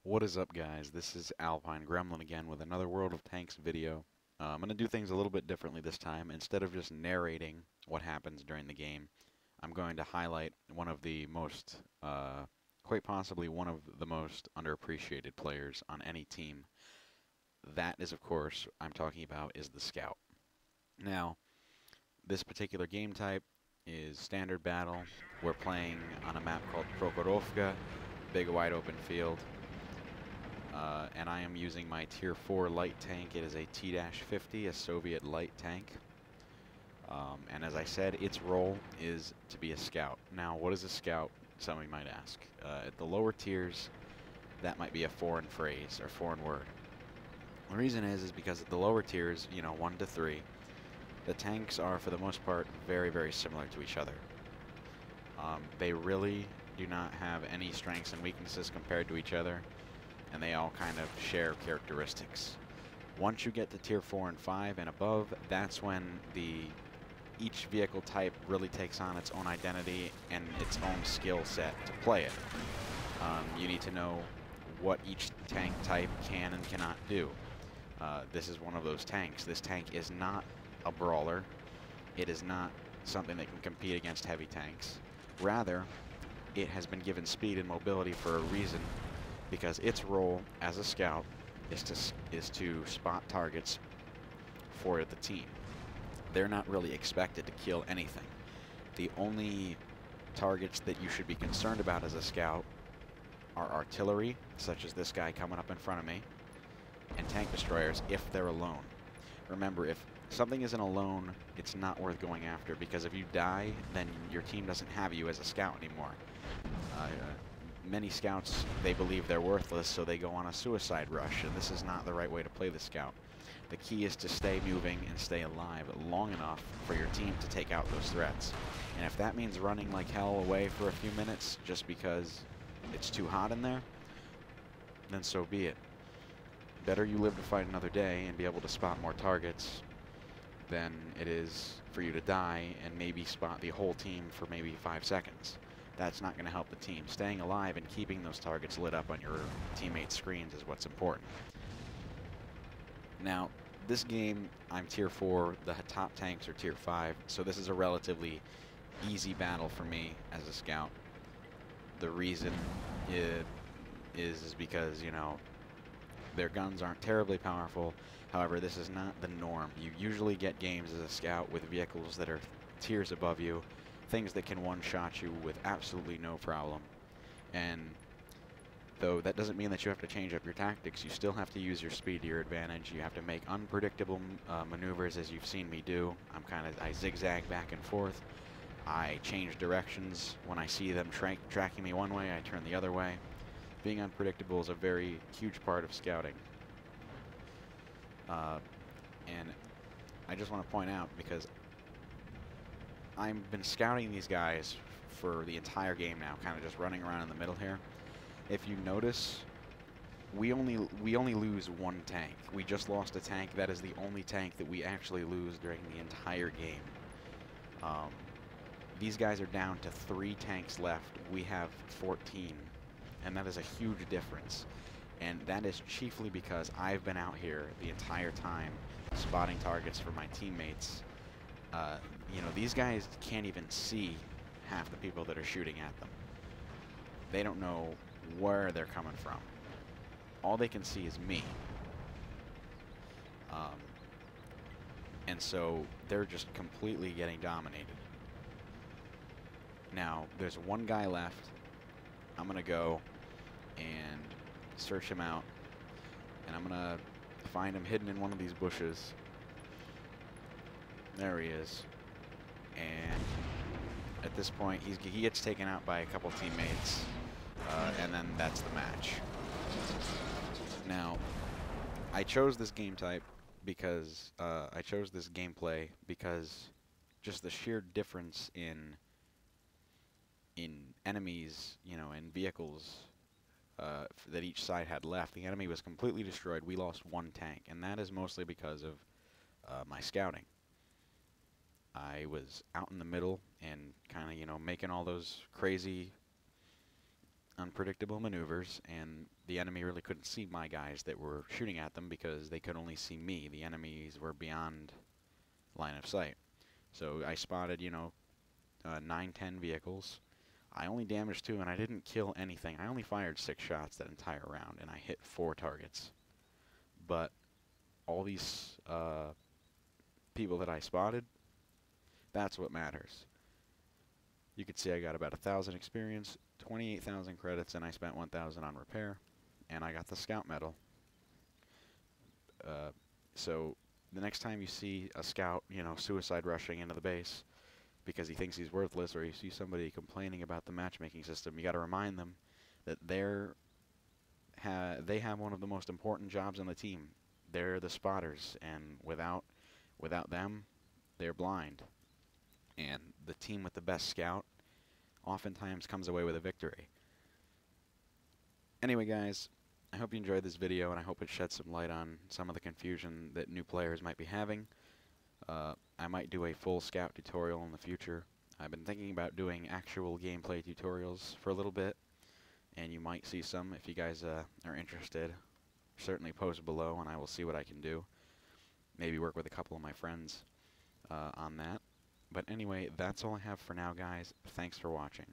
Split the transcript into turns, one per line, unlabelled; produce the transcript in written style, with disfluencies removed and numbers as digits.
What is up, guys? This is Alpine Gremlin again with another World of Tanks video. I'm going to do things a little bit differently this time. Instead of just narrating what happens during the game, I'm going to highlight one of the most, quite possibly one of the most underappreciated players on any team. That is, of course, I'm talking about is the Scout. Now, this particular game type is standard battle. We're playing on a map called Prokhorovka, big wide open field. And I am using my Tier 4 light tank. It is a T-50, a Soviet light tank. And as I said, its role is to be a scout. Now, what is a scout? Somebody might ask. At the lower tiers, that might be a foreign phrase or foreign word. The reason is because at the lower tiers, 1 to 3, the tanks are, for the most part, very, very similar to each other. They really do not have any strengths and weaknesses compared to each other, and they all kind of share characteristics. Once you get to Tier 4 and 5 and above, that's when each vehicle type really takes on its own identity and its own skill set to play it. You need to know what each tank type can and cannot do. This is one of those tanks. This tank is not a brawler. It is not something that can compete against heavy tanks. Rather, it has been given speed and mobility for a reason, because its role as a scout is to spot targets for the team. They're not really expected to kill anything. The only targets that you should be concerned about as a scout are artillery, such as this guy coming up in front of me, and tank destroyers if they're alone. Remember, if something isn't alone, it's not worth going after, because if you die, then your team doesn't have you as a scout anymore. Many scouts, they believe they're worthless, so they go on a suicide rush, and this is not the right way to play the scout. The key is to stay moving and stay alive long enough for your team to take out those threats. And if that means running like hell away for a few minutes just because it's too hot in there, then so be it. Better you live to fight another day and be able to spot more targets than it is for you to die and maybe spot the whole team for maybe 5 seconds. That's not going to help the team. Staying alive and keeping those targets lit up on your teammates' screens is what's important. Now, this game, I'm Tier 4, the top tanks are Tier 5, so this is a relatively easy battle for me as a scout. The reason is because, their guns aren't terribly powerful. However, this is not the norm. You usually get games as a scout with vehicles that are tiers above you, things that can one-shot you with absolutely no problem. And though that doesn't mean that you have to change up your tactics, you still have to use your speed to your advantage. You have to make unpredictable maneuvers, as you've seen me do. I zigzag back and forth. I change directions. When I see them tracking me one way, I turn the other way. Being unpredictable is a very huge part of scouting. And I just want to point out, because I've been scouting these guys for the entire game now, kind of just running around in the middle here. If you notice, we only lose one tank. We just lost a tank. That is the only tank that we actually lose during the entire game. These guys are down to 3 tanks left. We have 14, and that is a huge difference. And that is chiefly because I've been out here the entire time spotting targets for my teammates. These guys can't even see half the people that are shooting at them. They don't know where they're coming from. All they can see is me. And so they're just completely getting dominated. Now, there's one guy left. I'm going to go and search him out. And I'm going to find him hidden in one of these bushes. There he is. And at this point, he gets taken out by a couple teammates. And then that's the match. Now, I chose this game type because I chose this gameplay because just the sheer difference in enemies, in vehicles that each side had left. The enemy was completely destroyed. We lost one tank, and that is mostly because of my scouting. I was out in the middle and kind of, making all those crazy unpredictable maneuvers, and the enemy really couldn't see my guys that were shooting at them because they could only see me. The enemies were beyond line of sight. So I spotted, 9, 10 vehicles. I only damaged 2, and I didn't kill anything. I only fired 6 shots that entire round, and I hit 4 targets. But all these people that I spotted, that's what matters. You can see I got about 1,000 experience, 28,000 credits, and I spent 1,000 on repair, and I got the scout medal. So the next time you see a scout, suicide rushing into the base because he thinks he's worthless, or you see somebody complaining about the matchmaking system, you got to remind them that they have one of the most important jobs on the team. They're the spotters, and without them, they're blind. And the team with the best scout oftentimes comes away with a victory. Anyway, guys, I hope you enjoyed this video, and I hope it sheds some light on some of the confusion that new players might be having. I might do a full scout tutorial in the future. I've been thinking about doing actual gameplay tutorials for a little bit, and you might see some if you guys are interested. Certainly post below, and I will see what I can do. Maybe work with a couple of my friends on that. But anyway, that's all I have for now, guys. Thanks for watching.